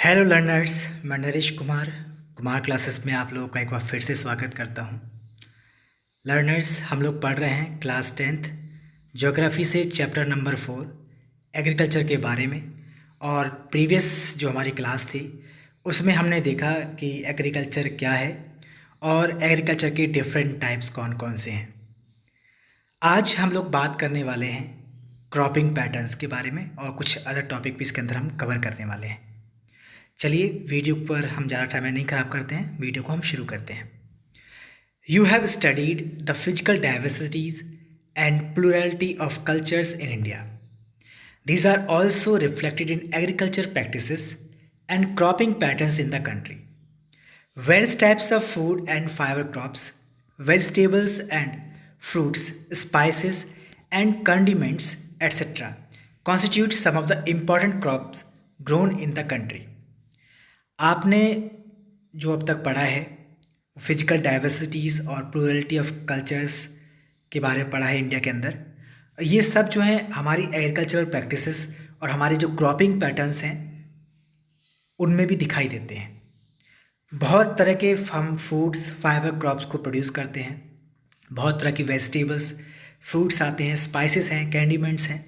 Hello learners, मैं Naresh Kumar Kumar classes में आप लोगों का एक बार फिर से स्वागत करता हूं। लर्नर्स, हम लोग पढ़ रहे हैं क्लास 10th ज्योग्राफी से चैप्टर नंबर 4 एग्रीकल्चर के बारे में। और प्रीवियस जो हमारी क्लास थी उसमें हमने देखा कि एग्रीकल्चर क्या है और एग्रीकल्चर के डिफरेंट टाइप्स कौन कौन से हैं। आज हम लोग बात करने वाले हैं क्रॉपिंग पैटर्न्स के बारे में और कुछ अदर टॉपिक भी इसके अंदर हम कवर करने वाले हैं। चलिए वीडियो पर हम ज़्यादा टाइम नहीं खराब करते हैं, वीडियो को हम शुरू करते हैं। You have studied the physical diversities and plurality of cultures in India. These are also reflected in agriculture practices and cropping patterns in the country. Various types of food and fiber crops, vegetables and fruits, spices and condiments, etc. constitute some of the important crops grown in the country. आपने जो अब तक पढ़ा है physical diversities और plurality of cultures के बारे में पढ़ा है इंडिया के अंदर। ये सब जो है हमारी एग्रीकल्चरल प्रैक्टिसेस और हमारे जो क्रॉपिंग पैटर्न्स हैं उनमें भी दिखाई देते हैं। बहुत तरह के हम फूड्स फाइबर क्रॉप्स को प्रोड्यूस करते हैं, बहुत तरह की वेजिटेबल्स फ्रूट्स आते हैं, स्पाइसेस हैं, कैंडीमेंट्स हैं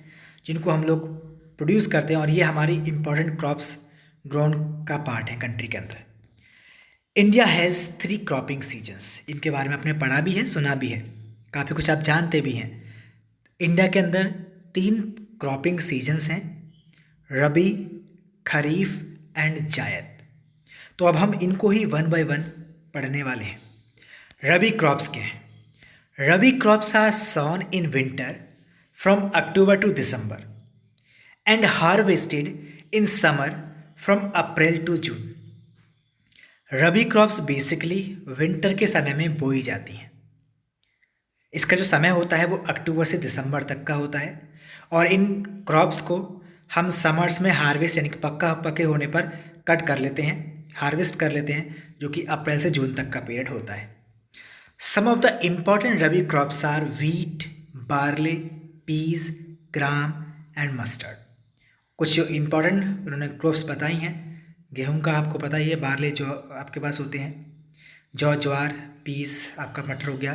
जिनको हम लोग प्रोड्यूस करते हैं और ये हमारी इंपॉर्टेंट क्रॉप्स ग्रोन का पार्ट है कंट्री के अंदर। India has 3 cropping seasons. इनके बारे में आपने पढ़ा भी है, सुना भी है, काफ़ी कुछ आप जानते भी हैं। इंडिया के अंदर 3 क्रॉपिंग सीजन्स हैं, रबी, खरीफ एंड जायद। तो अब हम इनको ही वन बाय वन पढ़ने वाले हैं। रबी क्रॉप्स क्या हैं? Rabi crops are sown in winter from October to December and harvested in summer from April to June. Rabi crops basically winter के समय में बोई जाती हैं। इसका जो समय होता है वो अक्टूबर से दिसंबर तक का होता है और इन क्रॉप्स को हम समर्स में हार्वेस्ट यानी कि पके होने पर कट कर लेते हैं, हार्वेस्ट कर लेते हैं, जो कि अप्रैल से जून तक का पीरियड होता है। Some of the important rabi crops are wheat, barley, peas, gram and mustard. कुछ जो इम्पॉर्टेंट उन्होंने क्रॉप्स बताई हैं, गेहूं का आपको पता ही है, बार्ले जो आपके पास होते हैं, जौ ज्वार, पीस आपका मटर हो गया,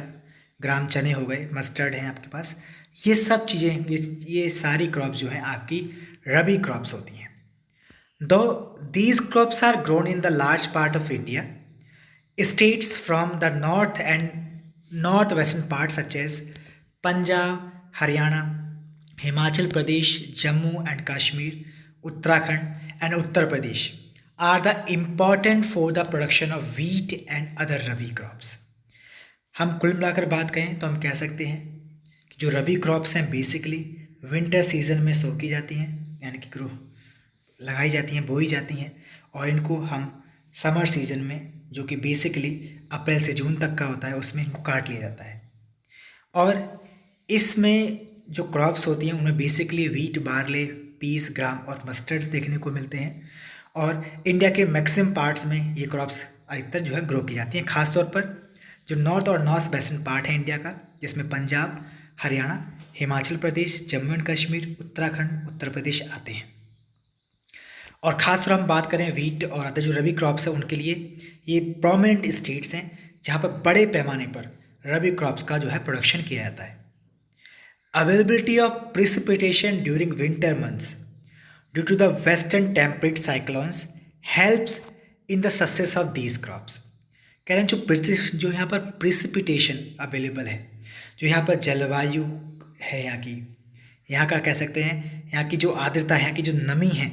ग्राम चने हो गए, मस्टर्ड हैं आपके पास। ये सब चीज़ें, ये सारी क्रॉप्स जो हैं आपकी रबी क्रॉप्स होती हैं। दो these crops are grown in the large part of India, states from the north and north western part such as Punjab, Haryana, Himachal Pradesh, Jammu and Kashmir, Uttarakhand and Uttar Pradesh are the important for the production of wheat and other rabi crops. हम कुल मिलाकर बात करें तो हम कह सकते हैं कि जो रबी क्रॉप्स हैं बेसिकली विंटर सीजन में सो की जाती हैं, यानी कि ग्रो लगाई जाती हैं, बोई जाती हैं, और इनको हम समर सीजन में, जो कि बेसिकली अप्रैल से जून तक का होता है, उसमें इनको काट लिया जाता है। और इसमें जो क्रॉप्स होती हैं उनमें बेसिकली व्हीट, बार्ले, पीस, ग्राम और मस्टर्ड्स देखने को मिलते हैं। और इंडिया के मैक्सिमम पार्ट्स में ये क्रॉप्स अधिकतर जो है ग्रो की जाती हैं, खासतौर पर जो नॉर्थ और नॉर्थ वेस्टर्न पार्ट है इंडिया का, जिसमें पंजाब, हरियाणा, हिमाचल प्रदेश, जम्मू एंड कश्मीर, उत्तराखंड, उत्तर प्रदेश आते हैं। और खासतौर हम बात करें व्हीट और अदर जो रबी क्रॉप्स हैं उनके लिए ये प्रोमिनेंट स्टेट्स हैं जहाँ पर बड़े पैमाने पर रबी क्रॉप्स का जो है प्रोडक्शन किया जाता है। Availability of precipitation during winter months due to the western temperate cyclones helps in the success of these crops। कह रहे हैं जो यहाँ पर प्रिसिपिटेशन अवेलेबल है, जो यहाँ पर जलवायु है यहाँ का कह सकते हैं, यहाँ की जो आर्द्रता है, यहाँ की जो नमी है,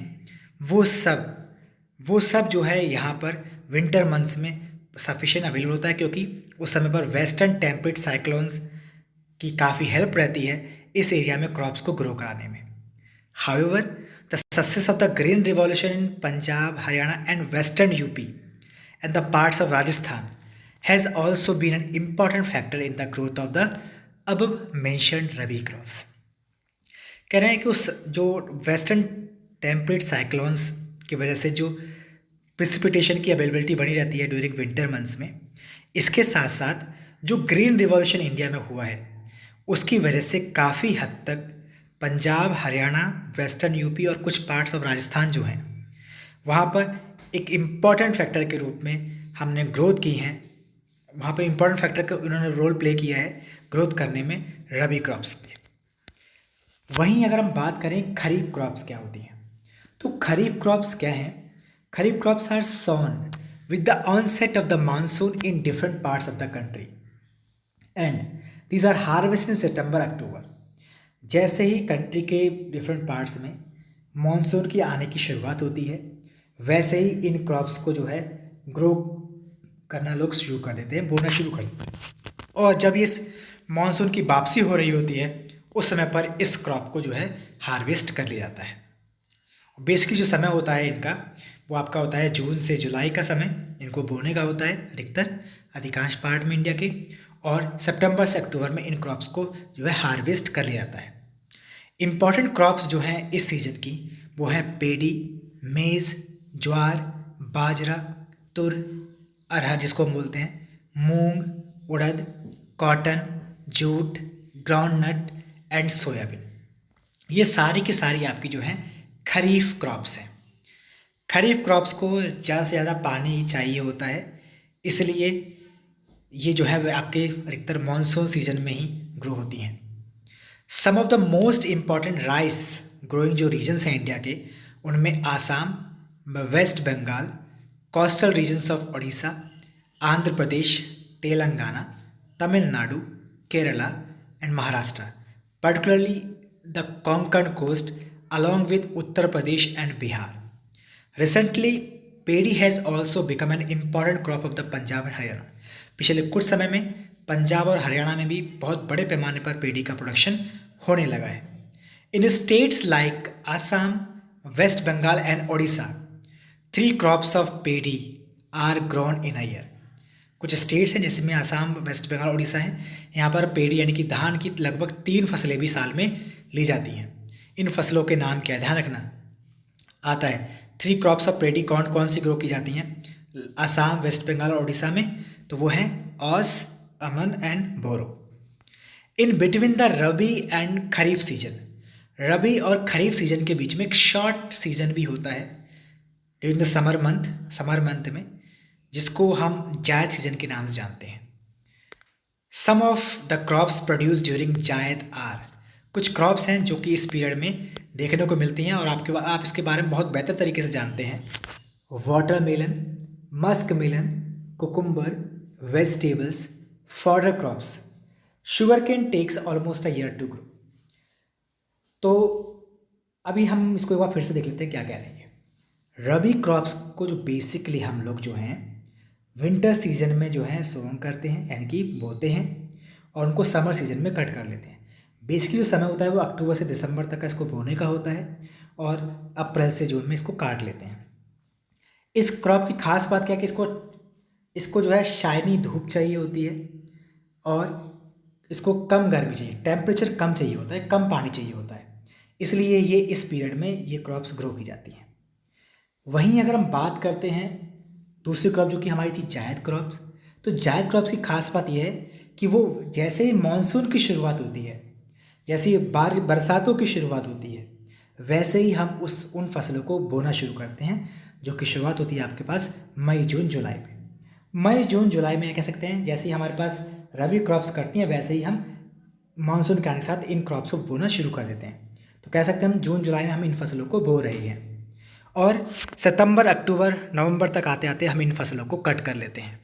वो सब जो है यहाँ पर विंटर मंथ्स में सफिशिएंट अवेलेबल होता है, क्योंकि उस समय पर वेस्टर्न टेम्परेट साइक्लोन्स की काफ़ी हेल्प रहती है इस एरिया में क्रॉप्स को ग्रो कराने में। However the success of the green revolution in Punjab, Haryana and western UP and the parts of Rajasthan has also been an important factor in the growth of the above mentioned rabi crops। कह रहे हैं कि उस जो western temperate cyclones की वजह से जो प्रिसिपिटेशन की अवेलेबिलिटी बनी रहती है ड्यूरिंग विंटर मंथ्स में, इसके साथ साथ जो ग्रीन रिवॉल्यूशन इंडिया में हुआ है उसकी वजह से काफ़ी हद तक पंजाब, हरियाणा, वेस्टर्न यूपी और कुछ पार्ट्स ऑफ राजस्थान जो हैं वहाँ पर एक इम्पॉर्टेंट फैक्टर के रूप में हमने ग्रोथ की है, वहाँ पे इम्पॉर्टेंट फैक्टर का उन्होंने रोल प्ले किया है ग्रोथ करने में रबी क्रॉप्स के। वहीं अगर हम बात करें खरीफ क्रॉप्स क्या होती हैं, तो खरीफ क्रॉप्स क्या हैं? Kharif crops are sown with the onset of the monsoon in different parts of the country and these are harvest in September October. जैसे ही कंट्री के डिफरेंट पार्ट्स में मानसून की आने की शुरुआत होती है, वैसे ही इन क्रॉप्स को जो है ग्रो करना लोग शुरू कर देते हैं, बोना शुरू कर देते हैं। और जब इस मानसून की वापसी हो रही होती है, उस समय पर इस क्रॉप को जो है हार्वेस्ट कर लिया जाता है। बेसिकली जो समय होता है इनका, वो आपका होता है जून से जुलाई का समय इनको बोने का होता है अधिकांश पार्ट में इंडिया के, और सितंबर से अक्टूबर में इन क्रॉप्स को जो है हार्वेस्ट कर लिया जाता है। इम्पॉर्टेंट क्रॉप्स जो हैं इस सीज़न की वो हैं पेडी, मेज़, ज्वार, बाजरा, तुर, अरहर जिसको हम बोलते हैं, moong, urad, cotton, jute, groundnut and soybean. ये सारी की सारी आपकी जो हैं खरीफ क्रॉप्स हैं। खरीफ क्रॉप्स को ज़्यादा से ज़्यादा पानी चाहिए होता है, इसलिए ये जो है वह आपके अधिकतर मानसून सीजन में ही ग्रो होती हैं। Some of the most important rice growing जो रीजन्स हैं इंडिया के, उनमें Assam, West Bengal, coastal regions of Orissa, Andhra Pradesh, Telangana, Tamil Nadu, Kerala and Maharashtra, particularly the Konkan coast along with Uttar Pradesh and Bihar. Recently, paddy has also become an important crop of the Punjab and Haryana. पिछले कुछ समय में पंजाब और हरियाणा में भी बहुत बड़े पैमाने पर पेडी का प्रोडक्शन होने लगा है। In states like Assam, West Bengal and Odisha, 3 crops of paddy are grown in a year. कुछ स्टेट्स हैं जिसमें आसाम, वेस्ट बंगाल, उड़ीसा हैं, यहाँ पर पेडी यानी कि धान की लगभग 3 फसलें भी साल में ली जाती हैं। इन फसलों के नाम क्या है, ध्यान रखना आता है। 3 क्रॉप्स ऑफ पेडी कौन कौन सी ग्रो की जाती हैं आसाम, वेस्ट बंगाल और उड़ीसा में? तो वो हैं aus, aman and boro. In between the rabi and kharif season, rabi और खरीफ सीजन के बीच में एक शॉर्ट सीजन भी होता है ड्यूरिंग द समर मंथ में, जिसको हम जायद सीजन के नाम से जानते हैं। Some of the crops produce during zaid are, कुछ क्रॉप्स हैं जो कि इस पीरियड में देखने को मिलती हैं और आप इसके बारे में बहुत बेहतर तरीके से जानते हैं। Watermelon, musk melon, cucumber, vegetables, fodder crops, sugar cane takes almost a year to grow. तो अभी हम इसको एक बार फिर से देख लेते हैं क्या कह रहे हैं। रबी क्रॉप्स को जो बेसिकली हम लोग जो हैं विंटर सीजन में जो है सोन करते हैं, यानी कि बोते हैं, और उनको समर सीजन में कट कर लेते हैं। बेसिकली जो समय होता है वो अक्टूबर से दिसंबर तक का इसको बोने का होता है, और अप्रैल से जून में इसको काट लेते हैं। इस क्रॉप की खास बात क्या है कि इसको जो है शाइनी धूप चाहिए होती है, और इसको कम गर्मी चाहिए, टेम्परेचर कम चाहिए होता है, कम पानी चाहिए होता है, इसलिए ये इस पीरियड में ये क्रॉप्स ग्रो की जाती हैं। वहीं अगर हम बात करते हैं दूसरी क्रॉप जो कि हमारी थी जायद क्रॉप्स, तो जायद क्रॉप्स की खास बात यह है कि वो जैसे ही मानसून की शुरुआत होती है, जैसे ही बरसातों की शुरुआत होती है, वैसे ही हम उन फसलों को बोना शुरू करते हैं, जो कि शुरुआत होती है आपके पास मई जून जुलाई में। मई जून जुलाई में कह सकते हैं जैसे ही हमारे पास रबी क्रॉप्स करती हैं, वैसे ही हम मानसून के आने के साथ इन क्रॉप्स को बोना शुरू कर देते हैं। तो कह सकते हैं हम जून जुलाई में हम इन फसलों को बो रहे हैं, और सितंबर, अक्टूबर, नवंबर तक आते आते हम इन फसलों को कट कर लेते हैं।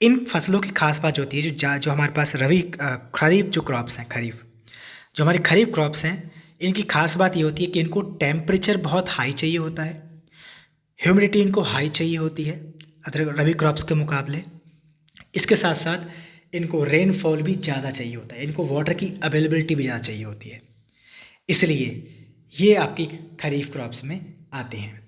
इन फसलों की खास बात होती है जो हमारे पास खरीफ जो क्रॉप्स हैं, जो हमारी खरीफ क्रॉप्स हैं, इनकी खास बात ये होती है कि इनको टेम्परेचर बहुत हाई चाहिए होता है, ह्यूमिडिटी इनको हाई चाहिए होती है अदर रबी क्रॉप्स के मुकाबले। इसके साथ साथ इनको रेनफॉल भी ज़्यादा चाहिए होता है, इनको वाटर की अवेलेबिलिटी भी ज़्यादा चाहिए होती है, इसलिए ये आपकी खरीफ क्रॉप्स में आते हैं।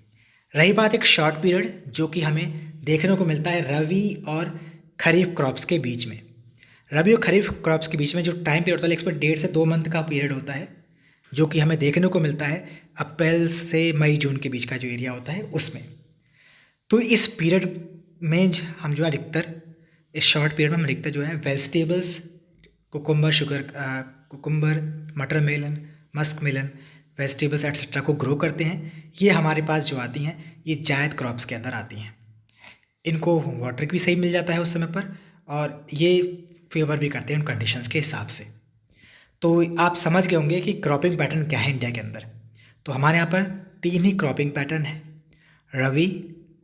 रही बात एक शॉर्ट पीरियड जो कि हमें देखने को मिलता है रबी और खरीफ क्रॉप्स के बीच में। रबी और खरीफ क्रॉप्स के बीच में जो टाइम पीरियड होता है लगभग 1.5 से 2 मंथ का पीरियड होता है, जो कि हमें देखने को मिलता है अप्रैल से मई जून के बीच का जो एरिया होता है उसमें। तो इस पीरियड में हम जो अधिकतर इस शॉर्ट पीरियड में हम अधिकतर जो है वेजिटेबल्स, कुकुम्बर, मटर melon, musk melon, vegetables etcetera को ग्रो करते हैं, ये हमारे पास जो आती हैं ये जायद क्रॉप्स के अंदर आती हैं। इनको वाटर भी सही मिल जाता है उस समय पर, और ये फेवर भी करते हैं उन कंडीशंस के हिसाब से। तो आप समझ गए होंगे कि क्रॉपिंग पैटर्न क्या है इंडिया के अंदर। तो हमारे यहाँ पर 3 ही क्रॉपिंग पैटर्न है, रबी,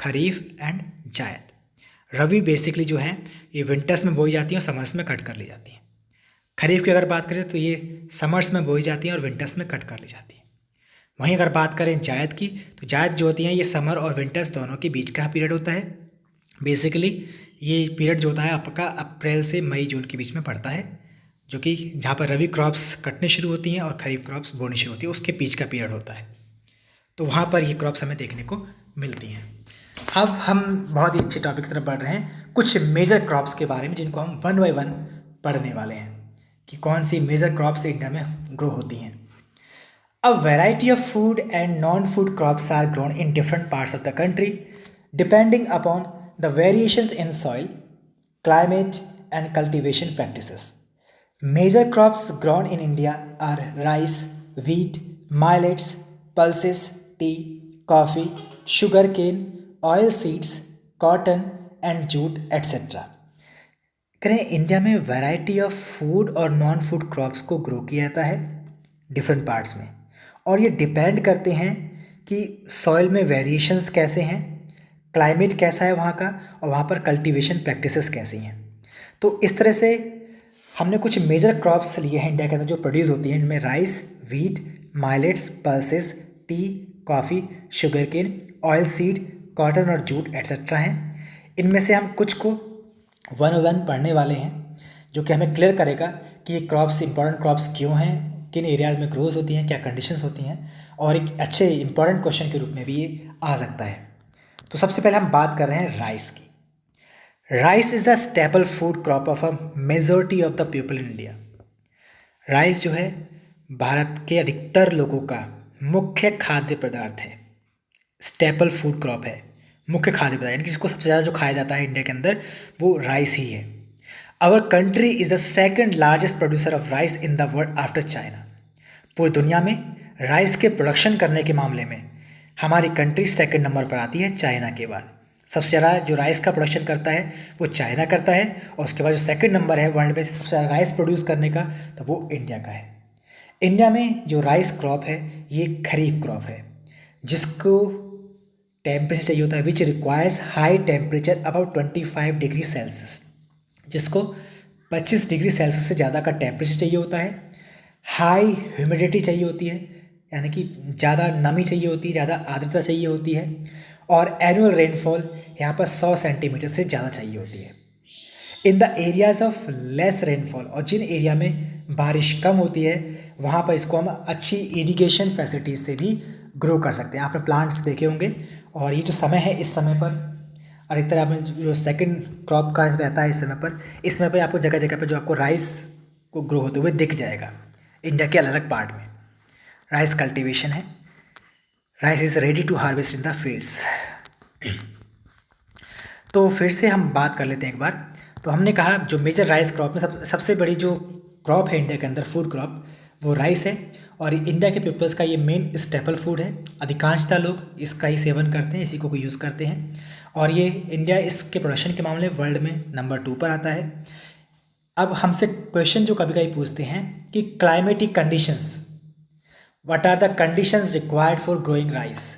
खरीफ एंड जायद। रबी बेसिकली जो है ये विंटर्स में बोई जाती है और समर्स में कट कर ली जाती है। खरीफ की अगर बात करें तो ये समर्स में बोई जाती है और विंटर्स में कट कर ली जाती है। वहीं अगर बात करें जायद की, तो जायद जो होती हैं ये समर और विंटर्स दोनों के बीच का पीरियड होता है। बेसिकली ये पीरियड जो होता है आपका अप्रैल से मई जून के बीच में पड़ता है, जो कि जहाँ पर रबी क्रॉप्स कटने शुरू होती हैं और खरीफ क्रॉप्स बोनी शुरू होती है, उसके बीच का पीरियड होता है। तो वहाँ पर ये क्रॉप्स हमें देखने को मिलती हैं। अब हम बहुत ही अच्छे टॉपिक की तरफ बढ़ रहे हैं, कुछ मेजर क्रॉप्स के बारे में, जिनको हम वन बाय वन पढ़ने वाले हैं कि कौन सी मेजर क्रॉप्स इंडिया में ग्रो होती हैं। A variety of food and non-food crops are grown in different parts of the country depending upon the variations in soil, climate and cultivation practices. Major crops grown in India are rice, wheat, millets, pulses, tea, coffee, sugarcane, oil seeds, cotton and jute etc. करें India में variety of food और non food crops को grow किया जाता है different parts में, और ये डिपेंड करते हैं कि सॉइल में वेरिएशंस कैसे हैं, क्लाइमेट कैसा है वहाँ का, और वहाँ पर कल्टीवेशन प्रैक्टिसेस कैसी हैं। तो इस तरह से हमने कुछ मेजर क्रॉप्स लिए हैं इंडिया के अंदर जो प्रोड्यूस होती हैं। इनमें rice, wheat, millets, pulses, tea, coffee, sugarcane, oil seed, cotton और जूट एट्सेट्रा हैं। इनमें से हम कुछ को वन वन पढ़ने वाले हैं, जो कि हमें क्लियर करेगा कि ये क्रॉप्स इंपॉर्टेंट क्रॉप्स क्यों हैं, किन एरियाज़ में ग्रोथ होती हैं, क्या कंडीशंस होती हैं, और एक अच्छे इंपॉर्टेंट क्वेश्चन के रूप में भी ये आ सकता है। तो सबसे पहले हम बात कर रहे हैं राइस की। Rice is the staple food crop of a majority of the people in India. Rice जो है भारत के अधिकतर लोगों का मुख्य खाद्य पदार्थ है, स्टेपल फूड क्रॉप है, मुख्य खाद्य पदार्थ, यानी कि जिसको सबसे ज़्यादा जो खाया जाता है इंडिया के अंदर वो राइस ही है। Our country is the second largest producer of rice in the world after China. पूरी दुनिया में राइस के प्रोडक्शन करने के मामले में हमारी कंट्री सेकंड नंबर पर आती है चाइना के बाद। सबसे ज़्यादा जो राइस का प्रोडक्शन करता है वो चाइना करता है, और उसके बाद जो सेकंड नंबर है वर्ल्ड में सबसे ज़्यादा राइस प्रोड्यूस करने का, तो वो इंडिया का है। इंडिया में जो राइस क्रॉप है ये खरीफ क्रॉप है, जिसको टेम्परेचर चाहिए होता है which requires high temperature about 25 degree Celsius, जिसको 25 डिग्री सेल्सियस से ज़्यादा का टेम्परेचर चाहिए होता है। हाई ह्यूमिडिटी चाहिए होती है, यानी कि ज़्यादा नमी चाहिए होती है, ज़्यादा आर्द्रता चाहिए होती है, और एनुअल रेनफॉल यहाँ पर 100 सेंटीमीटर से ज़्यादा चाहिए होती है। In the areas of less rainfall, और जिन एरिया में बारिश कम होती है वहाँ पर इसको हम अच्छी इरिगेशन फैसिलिटीज़ से भी ग्रो कर सकते हैं। आपने प्लांट्स देखे होंगे, और ये जो समय है इस समय पर अधिकतर आपने जो सेकंड क्रॉप का रहता है इस समय पर आपको जगह जगह पर जो आपको राइस को ग्रो होते हुए दिख जाएगा। इंडिया के अलग अलग पार्ट में राइस कल्टीवेशन है। Rice is ready to harvest in the fields. तो फिर से हम बात कर लेते हैं एक बार। तो हमने कहा जो मेजर राइस क्रॉप में सबसे बड़ी जो क्रॉप है इंडिया के अंदर फूड क्रॉप वो राइस है, और इंडिया के पीपल्स का ये मेन स्टेपल फूड है। अधिकांशतः लोग इसका ही सेवन करते हैं, इसी को यूज़ करते हैं, और ये इंडिया इसके प्रोडक्शन के मामले में वर्ल्ड में नंबर 2 पर आता है। अब हमसे क्वेश्चन जो कभी कभी पूछते हैं कि climatic conditions, what are the conditions required for growing rice,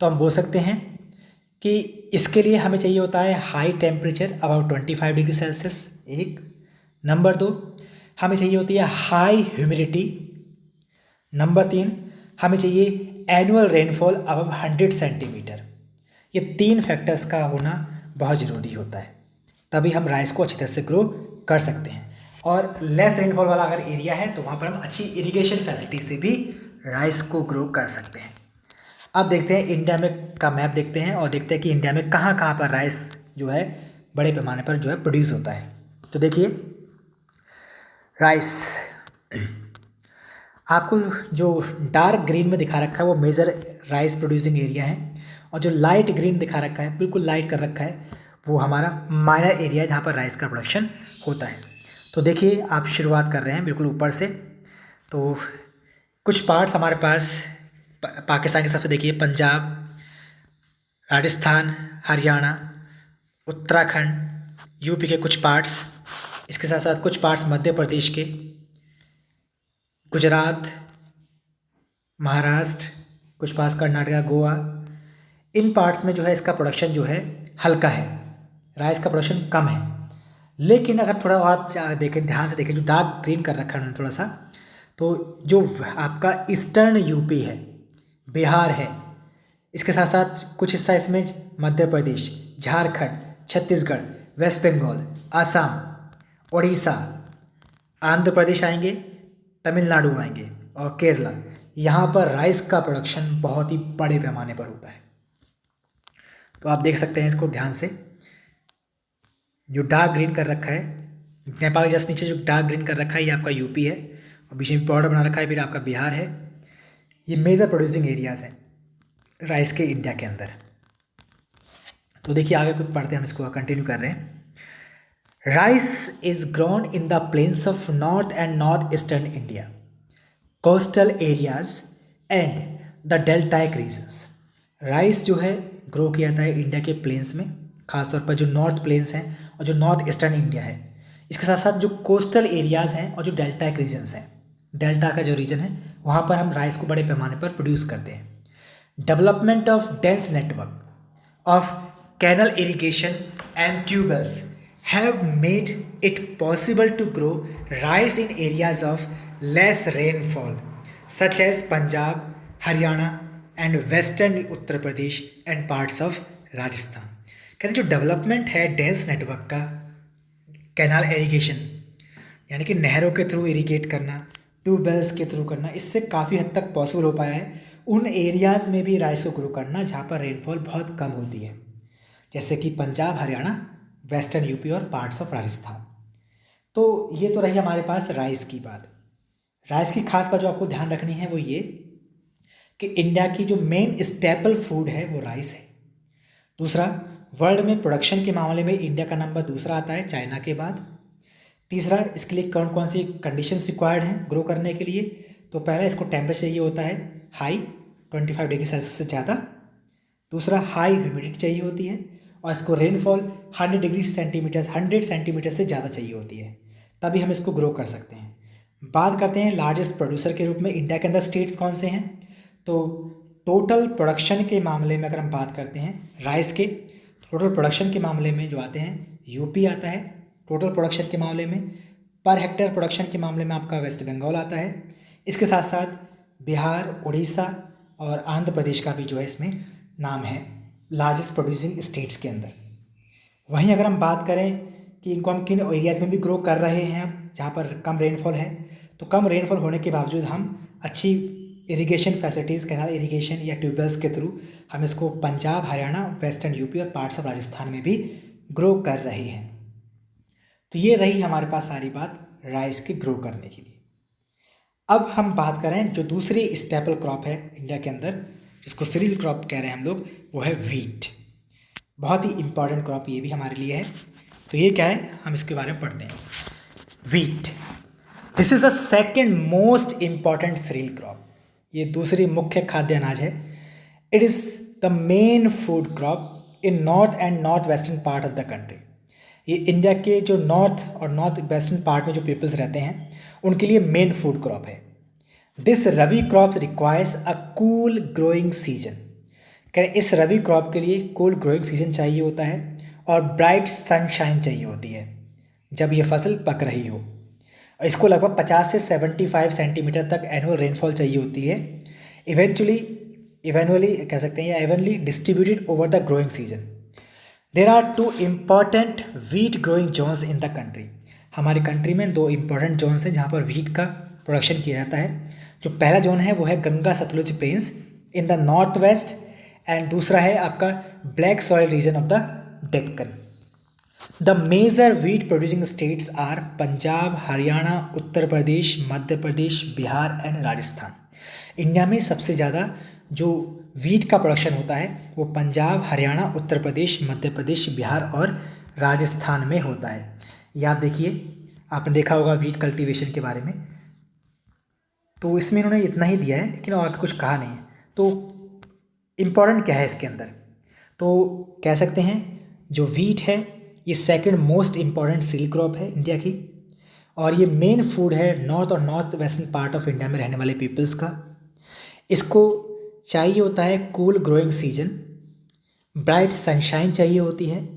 तो हम बोल सकते हैं कि इसके लिए हमें चाहिए होता है high temperature about 25 degree Celsius, एक। नंबर 2 हमें चाहिए होती है हाई ह्यूमिडिटी। नंबर 3 हमें चाहिए एनुअल रेनफॉल अबव 100 सेंटीमीटर। ये 3 फैक्टर्स का होना बहुत ज़रूरी होता है, तभी हम राइस को अच्छी तरह से ग्रो कर सकते हैं। और लेस रेनफॉल वाला अगर एरिया है तो वहाँ पर हम अच्छी इरिगेशन फैसिलिटी से भी राइस को ग्रो कर सकते हैं। अब देखते हैं इंडिया में का मैप देखते हैं, और देखते हैं कि इंडिया में कहाँ कहाँ पर राइस जो है बड़े पैमाने पर जो है प्रोड्यूस होता है। तो देखिए राइस, आपको जो डार्क ग्रीन में दिखा रखा है वो मेजर राइस प्रोड्यूसिंग एरिया है, और जो लाइट ग्रीन दिखा रखा है, बिल्कुल लाइट कर रखा है, वो हमारा माइनर एरिया है जहाँ पर राइस का प्रोडक्शन होता है। तो देखिए आप शुरुआत कर रहे हैं बिल्कुल ऊपर से। तो कुछ पार्ट्स हमारे पास पाकिस्तान की तरफ से देखिए, पंजाब, राजस्थान, हरियाणा, उत्तराखंड, यूपी के कुछ पार्ट्स, इसके साथ साथ कुछ पार्ट्स मध्य प्रदेश के, गुजरात, महाराष्ट्र, कुछ पार्ट्स कर्नाटका, गोवा। इन पार्ट्स में जो है इसका प्रोडक्शन जो है हल्का है, राइस का प्रोडक्शन कम है। लेकिन अगर थोड़ा और आप देखें, ध्यान से देखें, जो डार्क ग्रीन कर रखा है उन्होंने थोड़ा सा, तो जो आपका ईस्टर्न यूपी है, बिहार है, इसके साथ साथ कुछ हिस्सा इसमें मध्य प्रदेश, झारखंड, छत्तीसगढ़, वेस्ट बंगाल, आसाम, उड़ीसा, आंध्र प्रदेश आएंगे, तमिलनाडु आएंगे और केरला। यहाँ पर राइस का प्रोडक्शन बहुत ही बड़े पैमाने पर होता है। तो आप देख सकते हैं इसको ध्यान से, जो डार्क ग्रीन कर रखा है, नेपाल के जस्ट नीचे जो डार्क ग्रीन कर रखा है ये आपका यूपी है, और बीच में बॉर्डर बना रखा है फिर आपका बिहार है। ये मेजर प्रोड्यूसिंग एरियाज हैं राइस के इंडिया के अंदर। तो देखिए आगे कुछ पढ़ते हैं, हम इसको कंटिन्यू कर रहे हैं। Rice is grown in the plains of north and north eastern India, coastal areas and the deltaic regions. Rice जो है ग्रो किया जाता है इंडिया के प्लेन्स में, खासतौर पर जो नॉर्थ प्लेन्स हैं और जो नॉर्थ ईस्टर्न इंडिया है। इसके साथ साथ जो कोस्टल एरियाज़ हैं और जो डेल्टाइक रीजन्स हैं, डेल्टा का जो रीजन है वहाँ पर हम राइस को बड़े पैमाने पर प्रोड्यूस करते हैं। Development of dense network of canal irrigation and tubewells have made it possible to grow rice in areas of less rainfall such as Punjab, Haryana and western Uttar Pradesh and parts of Rajasthan। कहते जो development है dense network का, canal irrigation यानी कि नहरों के through irrigate करना, tube wells के थ्रू करना, इससे काफ़ी हद तक पॉसिबल हो पाया है उन एरियाज़ में भी राइस को ग्रो करना जहाँ पर रेनफॉल बहुत कम होती है, जैसे कि पंजाब, हरियाणा, वेस्टर्न यूपी और पार्ट्स ऑफ राजस्थान। तो ये तो रही हमारे पास राइस की बात। राइस की खास बात जो आपको ध्यान रखनी है वो ये कि इंडिया की जो मेन स्टेपल फूड है वो राइस है। दूसरा, वर्ल्ड में प्रोडक्शन के मामले में इंडिया का नंबर दूसरा आता है चाइना के बाद। तीसरा, इसके लिए कौन कौन सी कंडीशंस रिक्वायर्ड हैं ग्रो करने के लिए, तो पहला इसको टेम्परेचर चाहिए होता है हाई 25 डिग्री सेल्सियस से ज़्यादा। दूसरा, हाई ह्यूमिडिटी चाहिए होती है, और इसको रेनफॉल 100 सेंटीमीटर से ज़्यादा चाहिए होती है, तभी हम इसको ग्रो कर सकते हैं। बात करते हैं लार्जेस्ट प्रोड्यूसर के रूप में इंडिया के अंदर स्टेट्स कौन से हैं। तो टोटल प्रोडक्शन के मामले में अगर हम बात करते हैं राइस के, टोटल प्रोडक्शन के मामले में जो आते हैं यूपी आता है। टोटल प्रोडक्शन के मामले में, पर हेक्टेयर प्रोडक्शन के मामले में आपका वेस्ट बंगाल आता है। इसके साथ साथ बिहार, उड़ीसा और आंध्र प्रदेश का भी जो है इसमें नाम है लार्जेस्ट प्रोड्यूसिंग स्टेट्स के अंदर। वहीं अगर हम बात करें कि इनको हम किन एरियाज़ में भी ग्रो कर रहे हैं जहाँ पर कम रेनफॉल है, तो कम रेनफॉल होने के बावजूद हम अच्छी इरिगेशन फैसिलिटीज़, कैनाल इरिगेशन या ट्यूबवेल्स के थ्रू हम इसको पंजाब, हरियाणा, वेस्टर्न यूपी और पार्ट्स ऑफ राजस्थान में भी ग्रो कर रहे हैं। तो ये रही हमारे पास सारी बात राइस के ग्रो करने के लिए। अब हम बात करें जो दूसरी स्टेपल क्रॉप है इंडिया के अंदर, जिसको सीरियल क्रॉप कह रहे हैं हम लोग, वो है वीट। बहुत ही इंपॉर्टेंट क्रॉप ये भी हमारे लिए है। तो ये क्या है, हम इसके बारे में पढ़ते हैं। Wheat, this is the second most important cereal crop. ये दूसरी मुख्य खाद्य अनाज है। It is the main food crop in north and north western part of the country. ये इंडिया के जो नॉर्थ और नॉर्थ वेस्टर्न पार्ट में जो पीपल्स रहते हैं उनके लिए मेन फूड क्रॉप है। This rabi crop requires a cool growing season. कह इस रबी क्रॉप के लिए कूल ग्रोइंग सीजन चाहिए होता है और ब्राइट सनशाइन चाहिए होती है जब ये फसल पक रही हो। इसको लगभग 50 से 75 सेंटीमीटर तक एनुअल रेनफॉल चाहिए होती है, इवेंचुअली कह सकते हैं, या evenly distributed over the growing season. There are 2 important wheat growing zones in the country. हमारी कंट्री में 2 इम्पॉर्टेंट जोन्स हैं जहाँ पर वीट का प्रोडक्शन किया जाता है। जो पहला जोन है वो है Ganga Sutlej plains in the north west, and दूसरा है आपका black soil region of the Deccan. The major wheat producing states are Punjab, Haryana, Uttar Pradesh, Madhya Pradesh, Bihar and Rajasthan. India में सबसे ज़्यादा जो वीट का प्रोडक्शन होता है वो पंजाब, हरियाणा, उत्तर प्रदेश, मध्य प्रदेश, बिहार और राजस्थान में होता है। ये आप देखिए, आपने देखा होगा वीट कल्टीवेशन के बारे में। तो इसमें इन्होंने इतना ही दिया है, लेकिन और आगे कुछ कहा नहीं है। तो इम्पॉर्टेंट क्या है इसके अंदर, तो कह सकते हैं जो वीट है ये second most important cereal crop है इंडिया की, और ये मेन फूड है नॉर्थ और north western part of India में रहने वाले पीपल्स का। इसको चाहिए होता है cool growing season, bright sunshine चाहिए होती है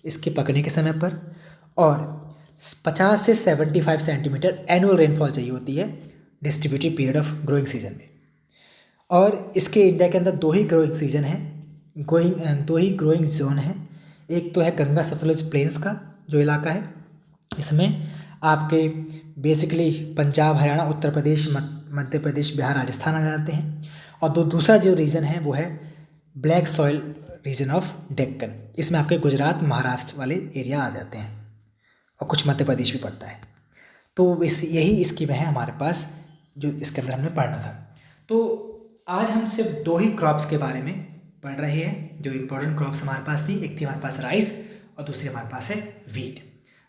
इसके पकने के समय पर, और 50 से 75 सेंटीमीटर एनुअल रेनफॉल चाहिए होती है distributive period of growing season में। और इसके इंडिया के अंदर दो ही ग्रोइंग सीजन है, दो ही ग्रोइंग जोन है। एक तो है गंगा सतलुज प्लेन्स का जो इलाका है, इसमें आपके बेसिकली पंजाब, हरियाणा, उत्तर प्रदेश, मध्य प्रदेश, बिहार, राजस्थान आ जाते हैं। और दूसरा जो रीजन है वो है black soil region of Deccan, इसमें आपके गुजरात, महाराष्ट्र वाले एरिया आ जाते हैं, और कुछ मध्य प्रदेश भी पड़ता है। तो यही स्कीम है हमारे पास जो इसके अंदर हमने पढ़ना था। तो आज हम सिर्फ दो ही क्रॉप्स के बारे में पढ़ रहे हैं जो इम्पोर्टेंट क्रॉप्स हमारे पास थी। एक थी हमारे पास राइस और दूसरी हमारे पास है वीट।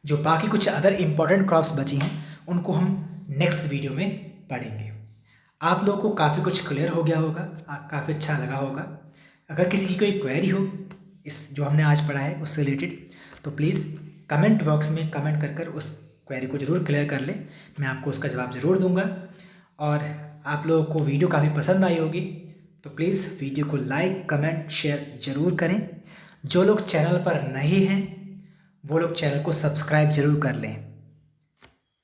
जो बाकी कुछ अदर इम्पोर्टेंट क्रॉप्स बची हैं उनको हम नेक्स्ट वीडियो में पढ़ेंगे। आप लोगों को काफ़ी कुछ क्लियर हो गया होगा, काफ़ी अच्छा लगा होगा। अगर किसी की कोई क्वेरी हो इस जो हमने आज पढ़ा है उससे रिलेटेड, तो प्लीज़ कमेंट बॉक्स में कमेंट कर उस क्वेरी को ज़रूर क्लियर कर ले, मैं आपको उसका जवाब ज़रूर दूंगा। और आप लोगों को वीडियो काफ़ी पसंद आई होगी तो प्लीज़ वीडियो को लाइक, कमेंट, शेयर ज़रूर करें। जो लोग चैनल पर नहीं हैं वो लोग चैनल को सब्सक्राइब ज़रूर कर लें।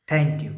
Thank you.